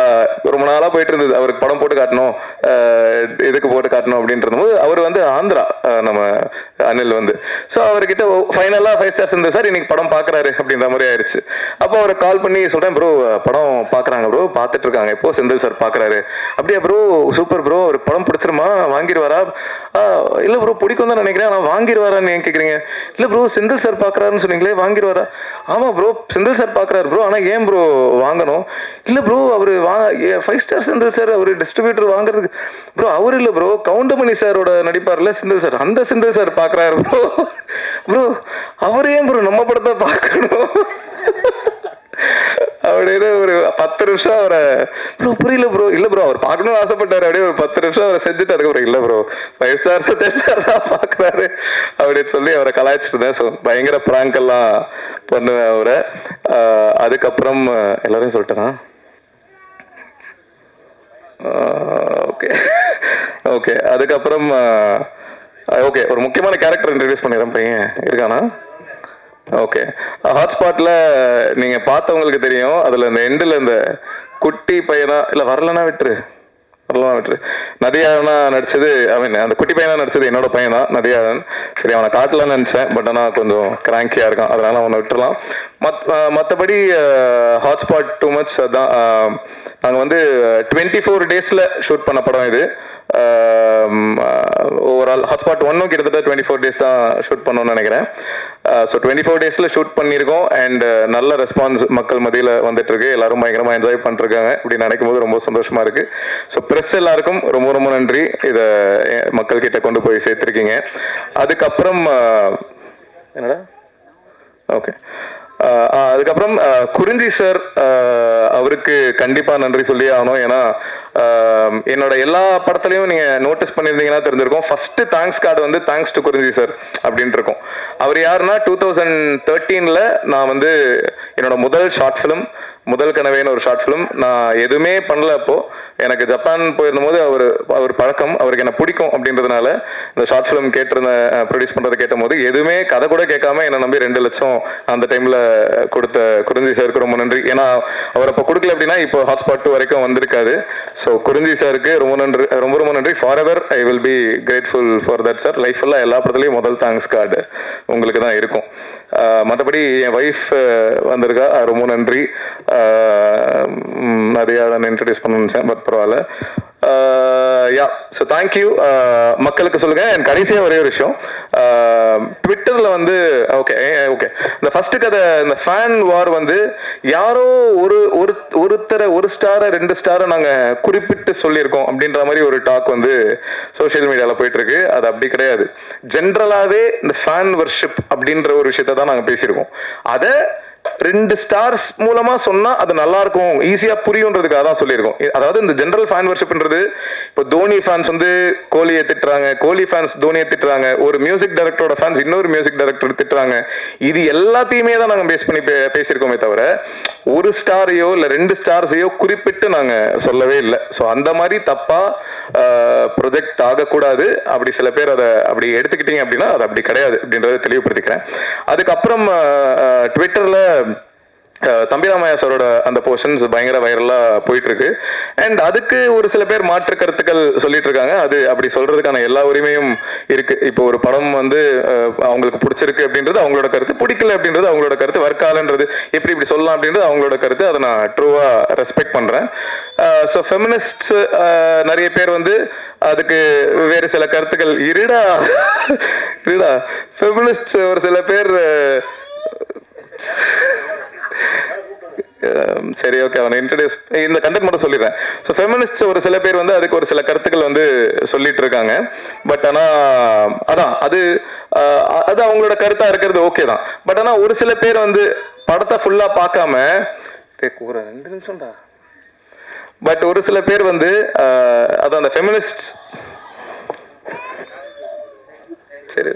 ரொம்ப நாளாக போயிட்டு இருந்தது. அவருக்கு படம் போட்டு காட்டணும், இதுக்கு போட்டு காட்டணும் அப்படின்றது போது, அவர் வந்து ஆந்திரா, நம்ம அனில் வந்து. ஸோ அவர்கிட்ட ஃபைனலாக 5 ஸ்டார் செந்தில் சார் இன்னைக்கு படம் பார்க்குறாரு அப்படின்ற மாதிரி ஆயிடுச்சு. அப்போ அவரை கால் பண்ணி சொல்கிறேன், ப்ரோ படம் பார்க்குறாங்க ப்ரோ, பார்த்துட்டு இருக்காங்க, இப்போ செந்தில் சார் பார்க்குறாரு. அப்படியா ப்ரோ, சூப்பர் ப்ரோ, ஒரு படம் பிடிச்சிருமா, வாங்கிடுவாரா? இல்லை ப்ரோ பிடிக்கும் தான் நினைக்கிறேன், ஆனால் வாங்கிடுவாரான்னு ஏன் கேட்குறீங்க? இல்லை ப்ரோ செந்தில் சார் பார்க்குறாருன்னு சொன்னீங்களே, வாங்கிடுவாரா? ஆமாம் ப்ரோ செந்தில் சார் பார்க்குறாரு ப்ரோ, ஆனால் ஏன் ப்ரோ வாங்கணும்? இல்லை ப்ரோ அவர் 5 ஸ்டார் செந்தில் சார் அவர் டிஸ்ட்ரிபியூட்டர் வாங்குறதுக்கு ப்ரோ, அவர் இல்லை ப்ரோ, கவுண்டமணி சாரோட நடிப்பார்ல செந்தில் சார், அந்த செந்தில் சார் பார்க்குறாரு ப்ரோ. ப்ரோ அவர் ஏன் ப்ரோ நம்ம படத்தை பார்க்கணும் அப்படின்னு ஒரு 10 நிமிஷம் அவரை, ப்ரோ புரியல ப்ரோ, இல்லை ப்ரோ அவர் பார்க்கணும்னு ஆசைப்பட்டாரு. அப்படியே ஒரு 10 நிமிஷம் அவரை செஞ்சுட்டு அதுக்கப்புறம் இல்லை ப்ரோ 5 ஸ்டார் சார் பார்க்குறாரு அப்படின்னு சொல்லி அவரை கலாய்ச்சிட்டு இருந்தேன். ஸோ பயங்கர ப்ராங்க் எல்லாம் பண்ணுவேன் அவரை. அதுக்கப்புறம் எல்லாரையும் சொல்லிட்டேனா? Okay okay. அதுக்கப்புறம் ஓகே, ஒரு முக்கியமான கேரக்டர் இன்ட்ரடியூஸ் பண்ணிடுறேன். பையன் இருக்கானா? ஓகே. ஹாட்ஸ்பாட்டில் நீங்கள் பார்த்தவங்களுக்கு தெரியும், அதில் இந்த எண்டில் இந்த குட்டி பையனா, இல்லை வரலன்னா விட்டுரு, நதியானா நடிச்சது, அந்த குட்டி பையனா நடிச்சது என்னோட பையன் தான், நதியாதன். சரி அவனை காட்டலான்னு நினச்சேன், பட் ஆனால் கொஞ்சம் கிராங்கியாக இருக்கான், அதனால அவனை விட்டுறலாம். மற்றபடி ஹாட்ஸ்பாட் டூ மச். அதான் நாங்கள் வந்து 24 டேஸில் ஷூட் பண்ண படம் இது. ஓவரால் ஹாட்ஸ்பாட் 1 கிட்டத்தட்ட 24 டேஸ் தான் ஷூட் பண்ணோன்னு நினைக்கிறேன். ஸோ 24 டேஸில் ஷூட் பண்ணியிருக்கோம். அண்ட் நல்ல ரெஸ்பான்ஸ் மக்கள் மத்தியில் வந்துட்டு இருக்கு. எல்லாரும் பயங்கரமாக என்ஜாய் பண்ணிருக்காங்க. இப்படி நினைக்கும் போது ரொம்ப சந்தோஷமா இருக்கு. ஸோ ப்ரெஸ் எல்லாருக்கும் ரொம்ப ரொம்ப நன்றி, இதை மக்கள் கிட்ட கொண்டு போய் சேர்த்துருக்கீங்க. அதுக்கப்புறம் என்னடா ஓகே, அதுக்கப்புறம் குறிஞ்சி சார், அவருக்கு கண்டிப்பாக நன்றி சொல்லி ஆகணும். ஏன்னா என்னோட எல்லா படத்துலையும் நீங்கள் நோட்டீஸ் பண்ணியிருந்தீங்கன்னா தெரிஞ்சிருக்கும், ஃபர்ஸ்ட் தேங்க்ஸ் கார்டு வந்து தேங்க்ஸ் டு குறிஞ்சி சார் அப்படின்ட்டு இருக்கும். அவர் யாருன்னா 2013 நான் வந்து என்னோட முதல் ஷார்ட் ஃபிலிம், முதல் கனவேன்னு ஒரு ஷார்ட் ஃபிலிம், நான் எதுவுமே பண்ணல. அப்போது எனக்கு ஜப்பான் போயிருந்தபோது அவர் பழக்கம், அவருக்கு என்ன பிடிக்கும் அப்படின்றதுனால இந்த ஷார்ட் ஃபிலிம் கேட்டிருந்தேன், ப்ரொடியூஸ் பண்ணுறதை கேட்ட போது எதுவுமே கதை கூட கேட்காம என்னை நம்பி 2 லட்சம் அந்த டைமில் கொடுத்த குறிஞ்சி சாருக்கு ரொம்ப நன்றி. ஏன்னா அவர் அப்போ கொடுக்கல அப்படின்னா இப்போ ஹாட்ஸ்பாட் 2 வரைக்கும் வந்திருக்காது. ஸோ குறிஞ்சி சாருக்கு ரொம்ப நன்றி, ரொம்ப ரொம்ப நன்றி. For ever I will be grateful for that sir. Life எல்லாம் எல்லா படத்துலையும் முதல் தேங்க்ஸ் கார்டு உங்களுக்கு தான் இருக்கும். மற்றபடி என் ஒய்ஃப் வந்திருக்கா, ரொம்ப நன்றி. நிறையா தான் இன்ட்ரடியூஸ் பண்ண நினச்சேன், பட் பரவாயில்ல. யா, ஸோ தேங்க்யூ. மக்களுக்கு சொல்லுங்க. என் கடைசியாக ஒரே ஒரு விஷயம், ட்விட்டரில் வந்து ஓகே இந்த ஃபர்ஸ்ட் கதை, இந்த ஃபேன் வார் வந்து யாரோ ஒருத்தரை 1 ஸ்டாரை 2 ஸ்டாரை நாங்கள் குறிப்பிட்டு சொல்லியிருக்கோம் அப்படின்ற மாதிரி ஒரு டாக் வந்து சோஷியல் மீடியாவில் போயிட்டு இருக்கு. அது அப்படி கிடையாது. ஜென்ரலாகவே இந்த ஃபேன் வர்ஷிப் அப்படின்ற ஒரு விஷயத்தை தான் நாங்கள் பேசியிருக்கோம். அதை 2 ஸ்டார்ஸ் மூலமா சொன்னா அது நல்லா இருக்கும், ஈஸியா புரியுன்றதுக்காக தான் சொல்லியிருக்கோம். அதாவது இந்த ஜெனரல் ஃபேன் வர்ஷிப்ன்றது, இப்போ தோனி ஃபேன்ஸ் வந்து கோலியை திட்டுறாங்க, கோலி ஃபேன்ஸ் தோனியை திட்டுறாங்க, ஒரு மியூசிக் டைரக்டரோட ஃபேன்ஸ் இன்னொரு மியூசிக் டைரக்டர் திட்டுறாங்க. இது எல்லாத்தையுமே தான் நாங்கள் பேஸ் பண்ணி பேசியிருக்கோமே தவிர 1 ஸ்டாரையோ இல்லை 2 ஸ்டார்ஸையோ குறிப்பிட்டு நாங்கள் சொல்லவே இல்லை. ஸோ அந்த மாதிரி தப்பா ப்ரொஜெக்ட் ஆகக்கூடாது. அப்படி சில பேர் அதை அப்படி எடுத்துக்கிட்டீங்க அப்படின்னா அது அப்படி கிடையாது அப்படின்றத தெளிவுபடுத்திக்கிறேன். அதுக்கப்புறம் ட்விட்டர்ல தம்பிராமையா சாரோட அந்த போர்ஷன்ஸ் பயங்கர வைரலாக போயிட்டுருக்கு. அண்ட் அதுக்கு ஒரு சில பேர் மாற்று கருத்துக்கள் சொல்லிட்டு இருக்காங்க. அது அப்படி சொல்கிறதுக்கான எல்லா உரிமையும் இருக்குது. இப்போ ஒரு படம் வந்து அவங்களுக்கு பிடிச்சிருக்கு அப்படின்றது அவங்களோட கருத்து, பிடிக்கல அப்படின்றது அவங்களோட கருத்து, வர்க்காலன்றது எப்படி இப்படி சொல்லலாம் அப்படின்றது அவங்களோட கருத்து. அதை நான் ட்ரூவாக ரெஸ்பெக்ட் பண்ணுறேன். ஸோ ஃபெமினிஸ்ட்ஸ் நிறைய பேர் வந்து அதுக்கு வேறு சில கருத்துக்கள் இருடா ஃபெமினிஸ்ட்ஸ் ஒரு சில பேர் சரி ஓகே அவனை இன்ட்ரடியூஸ் இந்த கண்டென்ட் மட்டும் சொல்லிடுறேன். ஸோ ஃபெமினிஸ்ட்ஸ் ஒரு சில பேர் வந்து அதுக்கு ஒரு சில கருத்துக்கள் வந்து சொல்லிட்டு இருக்காங்க. பட் ஆனால் அதான் அது அவங்களோட கருத்தாக இருக்கிறது ஓகே தான். பட் ஆனால் ஒரு சில பேர் வந்து படத்தை ஃபுல்லாக பார்க்காம 2 நிமிஷம்டா. பட் ஒரு சில பேர் வந்து அதான் அந்த ஃபெமினிஸ்ட் சரி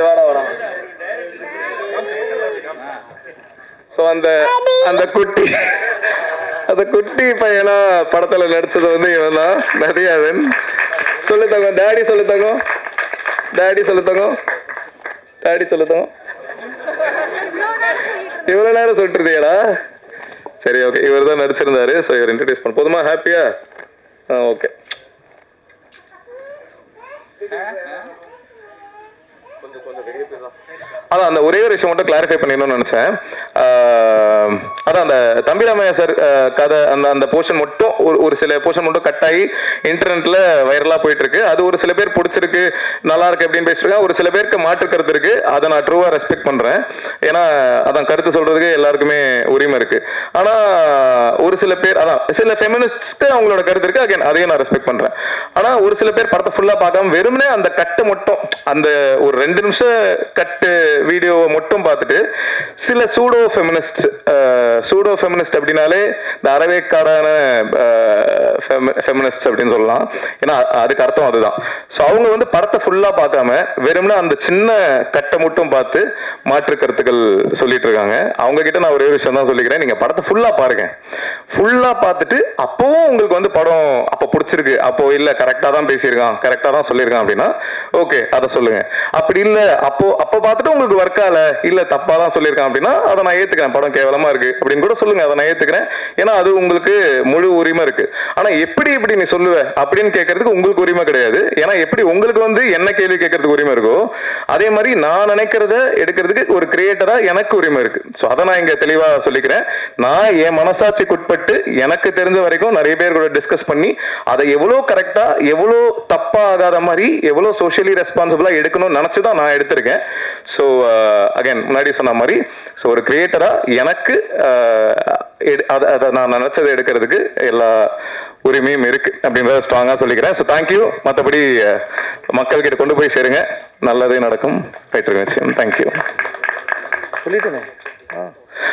வாடா ஸோ அந்த குட்டி பையனா படத்தில் நடிச்சது வந்து இவன் தான் நதியாதன். சொல்லுத்தாங்க டேடி சொல்லுத்தாங்க இவ்வளோ நேரம் சொல்லிட்டு இருந்தியாடா. சரி ஓகே, இவர் தான் நடிச்சிருந்தாரு. ஸோ இவர் இன்ட்ரடியூஸ் பண்ண போதுமா? ஹாப்பியா? ஓகே. அதான் அந்த ஒரே ஒரு விஷயம் மட்டும் கிளாரிஃபை பண்ணிடணும்னு நினைச்சேன். அதான் அந்த தம்பிராமையா சார் கதை அந்த போர்ஷன் மட்டும் ஒரு சில போர்ஷன் மட்டும் கட் ஆகி இன்டர்நெட்ல வைரலாக போயிட்டு இருக்கு. அது ஒரு சில பேர் பிடிச்சிருக்கு, நல்லா இருக்கு அப்படின்னு பேசிட்டு ஒரு சில பேருக்கு மாற்று கருத்து இருக்கு. அதை நான் ட்ரூவா ரெஸ்பெக்ட் பண்றேன். ஏன்னா அதான் கருத்து சொல்றதுக்கு எல்லாருக்குமே உரிமை இருக்கு. ஆனா ஒரு சில பேர் அதான் சில ஃபெமினிஸ்ட்க்கு அவங்களோட கருத்து இருக்கு. அகைன் அதையும் நான் ரெஸ்பெக்ட் பண்றேன். ஆனா ஒரு சில பேர் படத்தை ஃபுல்லா பார்க்காம வெறுமனே அந்த கட்டை மட்டும் அந்த ஒரு 2 நிமிஷம் கட்டு வீடியோவை மட்டும் பார்த்துட்டு சில சூடோ ஃபெமினிஸ்ட் அப்படின்னாலே இந்த அறவேக்காடான ஃபெமினிஸ்ட் அப்படின்னு சொல்லலாம். ஏன்னா அதுக்கு அர்த்தம் அதுதான். ஸோ அவங்க வந்து படத்தை ஃபுல்லா பார்க்காம வெறும்னா அந்த சின்ன கட்டை மட்டும் பார்த்து மாற்று கருத்துக்கள் சொல்லிட்டு இருக்காங்க. அவங்க கிட்ட நான் ஒரே விஷயம் தான் சொல்லிக்கிறேன். நீங்க படத்தை ஃபுல்லா பாருங்க. ஃபுல்லா பார்த்துட்டு அப்பவும் உங்களுக்கு வந்து படம் அப்போ பிடிச்சிருக்கு, அப்போ இல்ல கரெக்டா தான் பேசியிருக்கான், கரெக்டா தான் சொல்லியிருக்கான் அப்படின்னா ஓகே அதை சொல்லுங்க. அப்படி இல்ல அப்போ பார்த்துட்டு உங்களுக்கு ஒர்க்கால இல்ல தப்பா தான் சொல்லியிருக்கான் அப்படின்னா அதை நான் ஏத்துக்கிறேன். படம் கேவலமா இருக்கு அப்படின்னு கூட சொல்லுங்க, அதை நான் ஏத்துக்கிறேன். ஏன்னா அது உங்களுக்கு முழு உரிமை இருக்கு. ஆனா எப்படி நீ சொல்லுவ அப்படின்னு கேட்கறதுக்கு உங்களுக்கு உரிமை கிடையாது. ஏன்னா எப்படி உங்களுக்கு வந்து என்ன கேள்வி கேட்கறதுக்கு உரிமை இருக்கோ அதே மாதிரி நான் நினைக்கிறத எடுக்கிறதுக்கு ஒரு கிரியேட்டரா எனக்கு உரிமை இருக்கு. ஸோ அதை நான் இங்க தெளிவா சொல்லிக்கிறேன். நான் என் மனசாட்சிக்குட்பட்டு எனக்கு தெரிஞ்ச வரைக்கும் நிறைய பேர் கூட டிஸ்கஸ் பண்ணி அதை எவ்வளோ கரெக்டா எவ்வளோ தப்பா ஆகாத மாதிரி எவ்வளோ சோஷியலி ரெஸ்பான்சிபிளா எடுக்கணும்னு நினைச்சுதான் நான் எடுத்திருக்கேன். ஸோ அகைன் முன்னாடி சொன்ன மாதிரி ஸோ ஒரு கிரியேட்டரா எனக்கு அதை நான் நினைச்சதை எடுக்கிறதுக்கு எல்லா உரிமையும் இருக்கு அப்படின்றத ஸ்ட்ராங்கா சொல்லிக்கிறேன். So thank you. மற்றபடி மக்கள் கிட்ட கொண்டு போய் சேருங்க, நல்லதே நடக்கும். போயிட்டு இருக்கேன். தேங்க்யூ சொல்லிட்டேன்.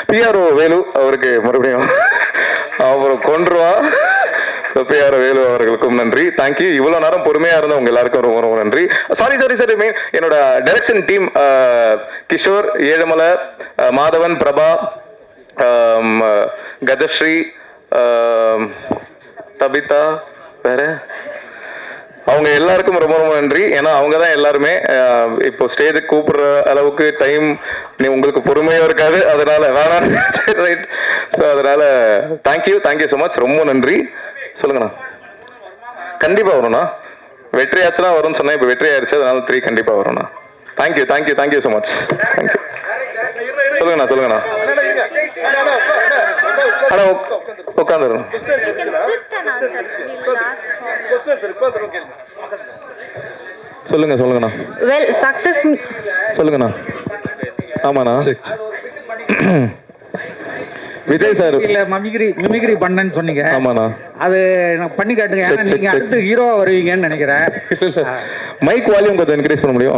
பிஆர்ஓ வேலு அவருக்கு மறுபடியும் அப்புறம் கொன்றுவா. பிஆர் வேலு அவர்களுக்கும் நன்றி. தேங்க்யூ. இவ்வளவு நேரம் பொறுமையா இருந்த உங்க எல்லாருக்கும் ரொம்ப ரொம்ப நன்றி. சாரி என்னோட டைரக்ஷன் டீம் கிஷோர், ஏழுமலை, மாதவன், பிரபா, கஜஸ்ரீ, தபிதா, வேற அவங்க எல்லாருக்கும் ரொம்ப ரொம்ப நன்றி. ஏன்னா அவங்க தான் எல்லாருமே இப்போ ஸ்டேஜுக்கு கூப்பிடுற அளவுக்கு டைம் உங்களுக்கு பொறுமையாக இருக்காது. அதனால வேணாம் ரைட். ஸோ அதனால தேங்க்யூ ஸோ மச். ரொம்ப நன்றி. சொல்லுங்கண்ணா. கண்டிப்பாக வரும்ண்ணா. வெற்றி ஆச்சுன்னா வரும்னு சொன்னேன். இப்போ வெற்றி ஆயிடுச்சு, அதனால 3 கண்டிப்பாக வரும்ண்ணா. Thank you so much. தேங்க்யூ. சொல்லுங்கண்ணா. அண்ணா உட்காந்துருங்க. சொல்லுங்கண்ணா. Well success. சொல்லுங்கண்ணா. ஆமாண்ணா. விஜய் சார் இல்ல மிமிக்ரி பண்ணேன்னு சொன்னீங்க. ஆமாண்ணா. அது பண்ணி காட்டுங்க. நீங்க அடுத்து ஹீரோவா வருவீங்கன்னு நினைக்கிறேன். மைக் வால்யூம் கொஞ்சம் இன்க்ரீஸ் பண்ண முடியும்?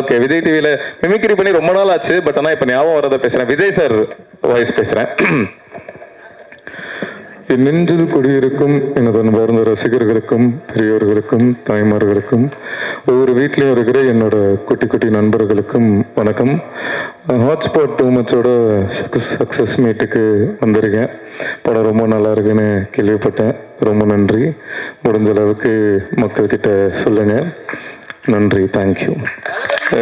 ஓகே. விஜய் டிவில மிமிக்ரி பண்ணி ரொம்ப நாள் ஆச்சு. பட் ஆனால் இப்போ ஞாபகம் வரதை பேசுறேன். விஜய் சார் வாய்ஸ் பேசுறேன். என் நெஞ்சில் குடியிருக்கும் எனது அன்பார்ந்த ரசிகர்களுக்கும் பெரியோர்களுக்கும் தாய்மார்களுக்கும் ஒவ்வொரு வீட்லேயும் இருக்கிற என்னோட குட்டி நண்பர்களுக்கும் வணக்கம். ஹாட்ஸ்பாட் 2 மச்சோட சக்ஸஸ் மீட்டுக்கு வந்திருக்கேன். படம் ரொம்ப நல்லா இருக்குன்னு கேள்விப்பட்டேன். ரொம்ப நன்றி. முடிஞ்ச அளவுக்கு மக்கள்கிட்ட சொல்லுங்க. நன்றி. தேங்க்யூ.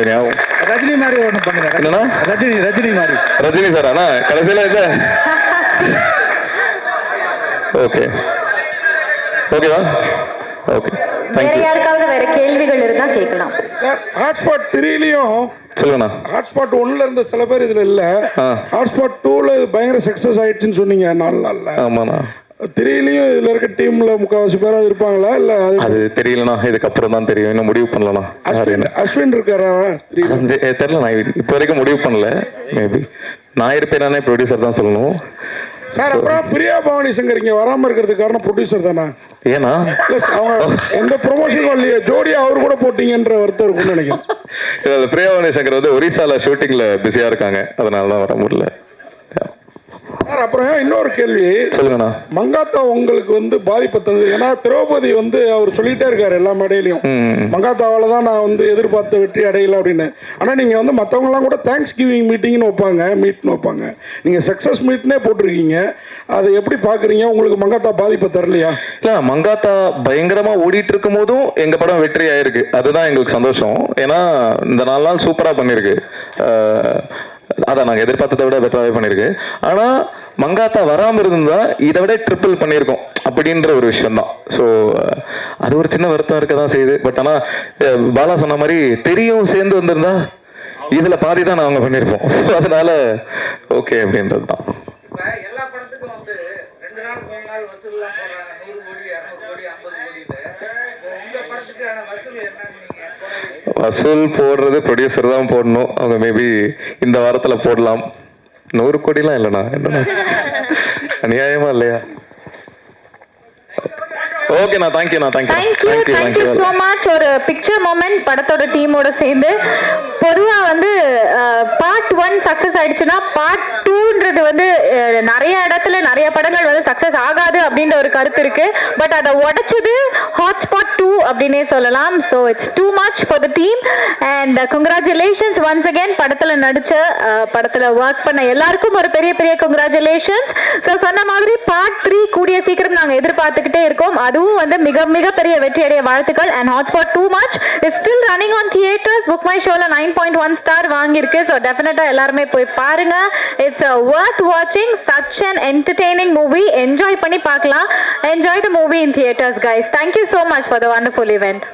ஞாபகம். ரஜினி மாதிரி ஒண்ணு பண்ணுங்க. என்னன்னா? ரஜினி மாதிரி. ரஜினி சார் ஆனா கடைசியில இது ஓகே ஓகேவா? ஓகே வேற தேங்க்யூ. யாருக்காவது வேற கேள்விகள் இருந்தா கேட்கலாம். சார் ஹாட்ஸ்பாட் 3லயும் சொல்லுங்கண்ணா. ஹாட்ஸ்பாட் 1ல இருந்த சில பேர் இதுல இல்ல, ஹாட்ஸ்பாட் 2ல பயங்கர சக்சஸ் ஆயிடுச்சுன்னு சொன்னீங்க 4 நாள்ல. ஆமாண்ணா. 3லயும் இதுல இருக்க டீம்ல முக்கால்வாசி பேராவது இருப்பாங்களா இல்ல? அது தெரியலண்ணா, இதுக்கப்புறம் தான் தெரியும், இன்னும் முடிவு பண்ணலண்ணா. அஸ்வின் இருக்காரா 3ல? தெரியல, நான் இப்போ வரைக்கும் முடிவு பண்ணல. மேபி நான் இருப்பேன், ப்ரொடியூசர் தான் சொல்லணும். சார் அப்புறம் பிரியா பவானி சங்கர் இங்க வராம இருக்கிறதுக்கு காரணம் ப்ரொடியூசர் தானா? ஏன்னா அவங்க எந்த ப்ரொமோஷனும் இல்லையே, ஜோடியா அவர் கூட போட்டீங்கன்ற வருத்தம் இருக்கும்னு நினைக்கிறேன். பிரியாவாணி சங்கர் வந்து ஒரிசால ஷூட்டிங்ல பிஸியா இருக்காங்க, அதனால தான் வர முடியல. சார் அப்புறம் இன்னொரு கேள்வி சொல்லுங்கண்ணா. மங்காத்தா உங்களுக்கு வந்து பாதிப்பு தந்தது? ஏன்னா திரௌபதி வந்து அவர் சொல்லிட்டே இருக்காரு எல்லா மேடையிலையும், மங்காத்தாவால தான் நான் வந்து எதிர்பார்த்த வெற்றி அடையல அப்படின்னு. ஆனா நீங்க வந்து மற்றவங்கலாம் கூட தேங்க்ஸ் கிவிங் மீட்டிங்னு வைப்பாங்க, நீங்க சக்சஸ் மீட்னே போட்டிருக்கீங்க. அதை எப்படி பாக்குறீங்க? உங்களுக்கு மங்காத்தா பாதிப்பு தரலையா? இல்ல, மங்காத்தா பயங்கரமா ஓடிட்டு இருக்கும் போதும் எங்க படம் வெற்றி ஆயிருக்கு, அதுதான் எங்களுக்கு சந்தோஷம். ஏன்னா இந்த 4 நாள் சூப்பரா பண்ணிருக்கு. அதான் நாங்கள் எதிர்பார்த்ததை விட பெட்டராகவே பண்ணியிருக்கு. ஆனால் மங்காத்தா வராமல் இருந்தா இதை விட ட்ரிப்பிள் பண்ணியிருக்கோம் அப்படின்ற ஒரு விஷயம்தான். ஸோ அது ஒரு சின்ன வருத்தம் இருக்க தான் செய்யுது. பட் ஆனால் பாலா சொன்ன மாதிரி தெரியும் சேர்ந்து வந்திருந்தா இதில் பாதி தான் நாங்கள் பண்ணியிருப்போம். அதனால ஓகே அப்படின்றது தான். எல்லா படத்துக்கும் வந்து 2 நாள் 3 நாள் வசூல்லாம் போடுறாங்க, 100 கோடி 200 கோடி 50 கோடி. உங்க படத்துக்கான வசூல் என்னன்னு நீங்க வசூல் போடுறது ப்ரொடியூசர் தான் போடணும். அவங்க மேபி இந்த வாரத்தில் போடலாம். 100 கோடிலாம் இல்லைண்ணா, என்னண்ணா அநியாயமா இல்லையா? ஓகேண்ணா, தேங்க்யூண்ணா. Thank you so much. ஒரு பிக்சர் மொமெண்ட் படத்தோட டீமோட சேர்ந்து. பொதுவாக வந்து பார்ட் 1 சக்ஸஸ் ஆயிடுச்சுன்னா பார்ட் 2ன்றது வந்து நிறைய இடத்துல நிறைய படங்கள் வந்து சக்ஸஸ் ஆகாது அப்படின்ற ஒரு கருத்து இருக்கு. பட் அதை உடைச்சது ஹாட்ஸ்பாட் 2 அப்படின்னே சொல்லலாம். So it's too much for the team and congratulations once again. படத்தில் நடிச்ச படத்தில் ஒர்க் பண்ண எல்லாருக்கும் ஒரு பெரிய பெரிய கங்க்ராச்சுலேஷன்ஸ். ஸோ சொன்ன மாதிரி பார்ட் 3 கூடிய சீக்கிரம் நாங்கள் எதிர்பார்த்துக்கிட்டே இருக்கோம். அதுவும் வந்து மிக மிக பெரிய வெற்றி அடைய வாழ்த்துக்கள். And hotspot too much is still running on theatres. Book my ஷோல 9.1 ஸ்டார் வாங்கியிருக்கு. ஸோ டெஃபினட்டா எல்லாருமே போய் பாருங்க. இட்ஸ் வர்த் வாட்சிங், such an entertaining movie. Enjoy பண்ணி பார்க்கலாம். Enjoy the movie in theatres guys. Thank you so much for the wonderful event.